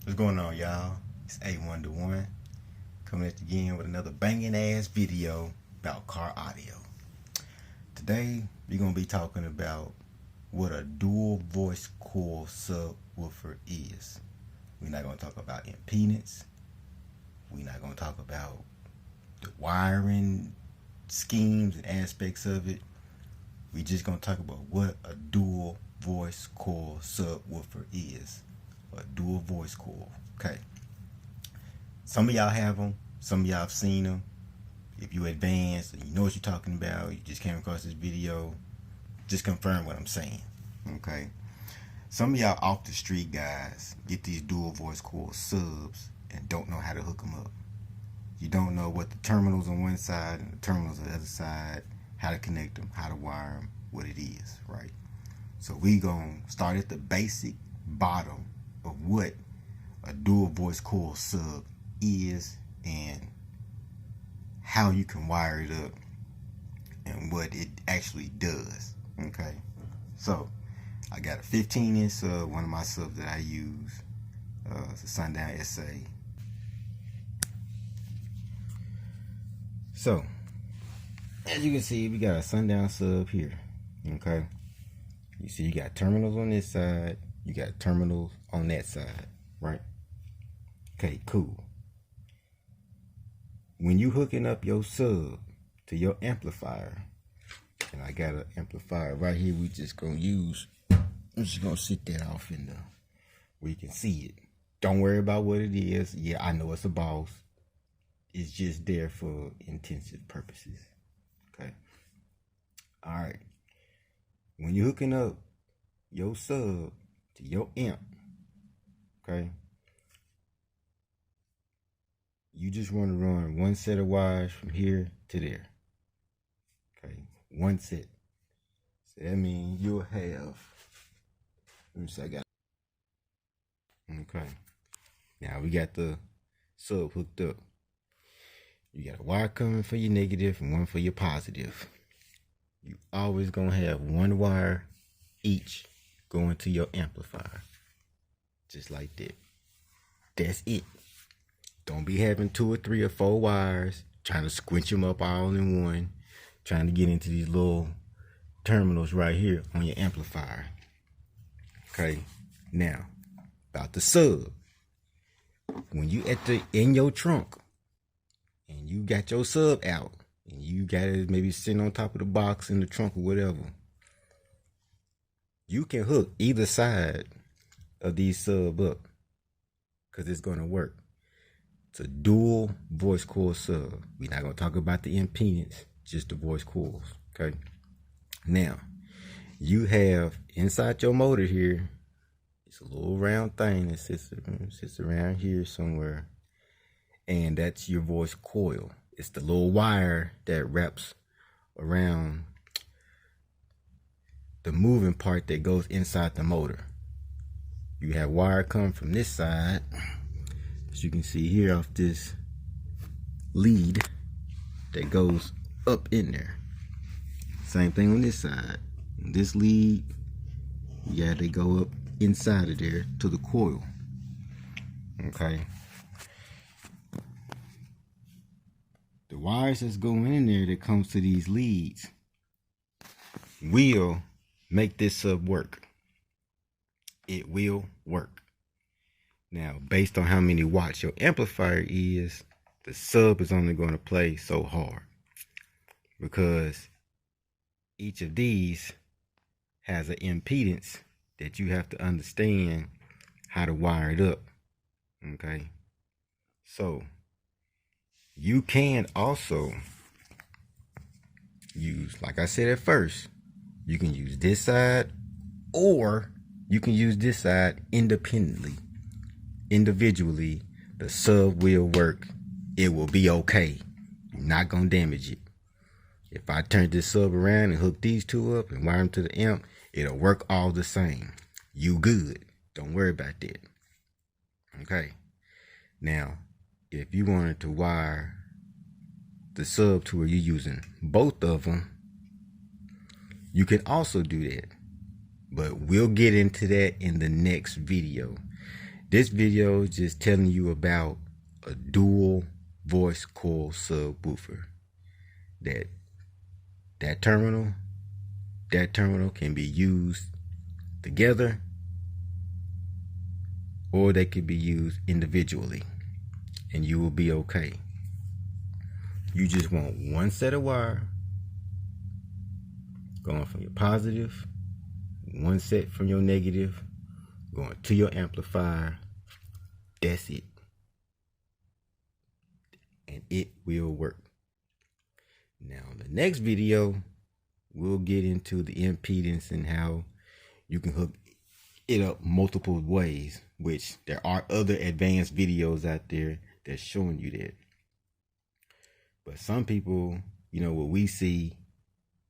What's going on, y'all? It's A1 to 1 coming at you again with another banging ass video about car audio. Today we're gonna be talking about what a dual voice coil subwoofer is. We're not gonna talk about impedance. We're not gonna talk about the wiring schemes and aspects of it. We're just gonna talk about what a dual voice coil subwoofer is. A dual voice coil. Okay. Some of y'all have them. Some of y'all have seen them. If you advanced and you know what you're talking about, you just came across this video, just confirm what I'm saying. Okay. Some of y'all off the street guys get these dual voice coil subs and don't know how to hook them up. You don't know what the terminals on one side and the terminals on the other side, how to connect them, how to wire them, what it is, right? So we gonna start at the basic bottom of what a dual voice coil sub is and how you can wire it up and what it actually does. Okay, so I got a 15-inch sub, one of my subs that I use. It's a Sundown SA. So as you can see, we got a Sundown sub here. Okay, you see you got terminals on this side, you got terminals on that side, right? Okay, cool. When you hooking up your sub to your amplifier, and I got an amplifier right here we just gonna use, I'm just gonna sit that off in there where you can see it. Don't worry about what it is. Yeah, I know it's a boss. It's just there for intensive purposes. Okay. All right. When you're hooking up your sub to your amp, okay, you just want to run one set of wires from here to there. Okay, one set. So that means you'll have, let me see, I got, okay, now we got the sub hooked up. You got a wire coming for your negative and one for your positive. You always gonna have one wire each going to your amplifier, just like that. That's it. Don't be having 2 or 3 or 4 wires trying to squinch them up all in one, trying to get into these little terminals right here on your amplifier. Okay, now about the sub. When you in your trunk and you got your sub out and you got it maybe sitting on top of the box in the trunk or whatever, you can hook either side of these sub up because it's going to work. It's a dual voice coil sub. We're not going to talk about the impedance, just the voice coils. Okay. Now, you have inside your motor here, it's a little round thing that sits around here somewhere. And that's your voice coil. It's the little wire that wraps around the moving part that goes inside the motor. You have wire coming from this side, as you can see here, off this lead that goes up in there. Same thing on this side. This lead, yeah, they go up inside of there to the coil. Okay. The wires that's going in there that comes to these leads will make this sub work. It will work. Now, based on how many watts your amplifier is, the sub is only going to play so hard, because each of these has an impedance that you have to understand how to wire it up. Okay, so you can also use, like I said at first, you can use this side or you can use this side independently. Individually, the sub will work. It will be okay. You're not going to damage it. If I turn this sub around and hook these two up and wire them to the amp, it'll work all the same. You good. Don't worry about that. Okay. Now, if you wanted to wire the sub to where you're using both of them, you can also do that. But we'll get into that in the next video. This video is just telling you about a dual voice coil subwoofer. That terminal can be used together, or they could be used individually, and you will be okay. You just want one set of wire going from your positive, one set from your negative going to your amplifier. That's it, and it will work. Now in the next video, we'll get into the impedance and how you can hook it up multiple ways, which there are other advanced videos out there that's showing you that. But some people, you know, what we see,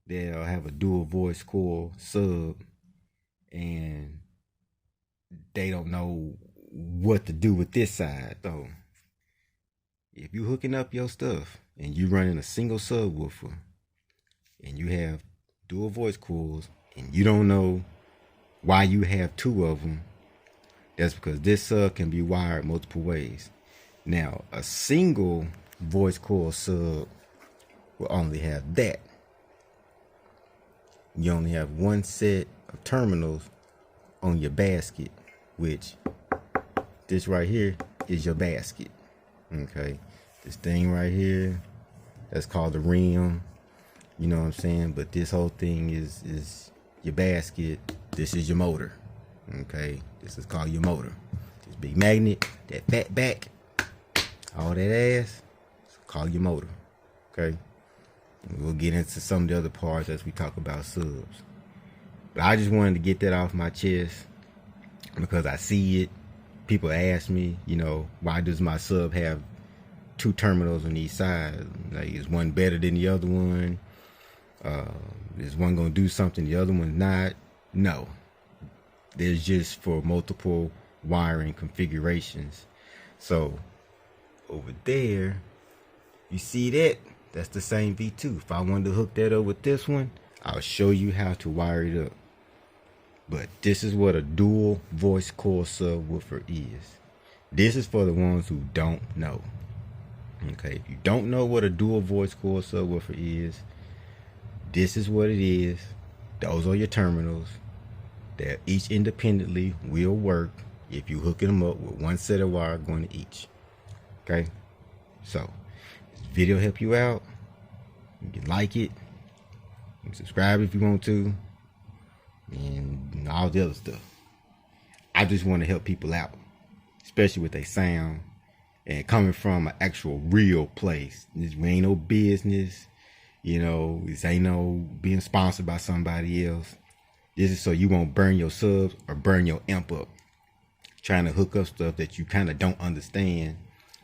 they'll have a dual voice coil sub and they don't know what to do with this side. So if you're hooking up your stuff and you running a single subwoofer and you have dual voice coils and you don't know why you have two of them, that's because this sub can be wired multiple ways. Now, a single voice coil sub will only have that. You only have one set of terminals on your basket, which this right here is your basket. Okay, this thing right here, that's called the rim. You know what I'm saying? But this whole thing is your basket. This is your motor. Okay, this is called your motor. This big magnet, that fat back, all that ass, it's called your motor. Okay, and we'll get into some of the other parts as we talk about subs. But I just wanted to get that off my chest because I see it. People ask me, you know, why does my sub have two terminals on each side? Like, is one better than the other one? Is one gonna do something the other one's not? No, there's just for multiple wiring configurations. So over there, you see that? That's the same V2. If I wanted to hook that up with this one, I'll show you how to wire it up. But this is what a dual voice coil subwoofer is. This is for the ones who don't know. Okay, if you don't know what a dual voice coil subwoofer is, this is what it is. Those are your terminals. That each independently will work if you hooking them up with one set of wire going to each. Okay, so this video help you out. You can like it, you can subscribe if you want to, and all the other stuff. I just want to help people out, especially with their sound and coming from an actual real place. This ain't no business, you know. This ain't no being sponsored by somebody else. This is so you won't burn your subs or burn your amp up trying to hook up stuff that you kind of don't understand,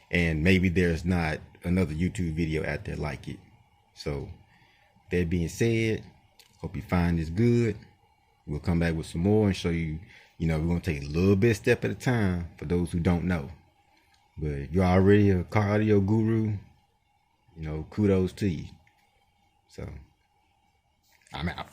and maybe there's not another YouTube video out there like it. So that being said, hope you find this good. We'll come back with some more and show you, you know, we're going to take a little bit step at a time for those who don't know. But if you're already a car audio guru, you know, kudos to you. So I'm out.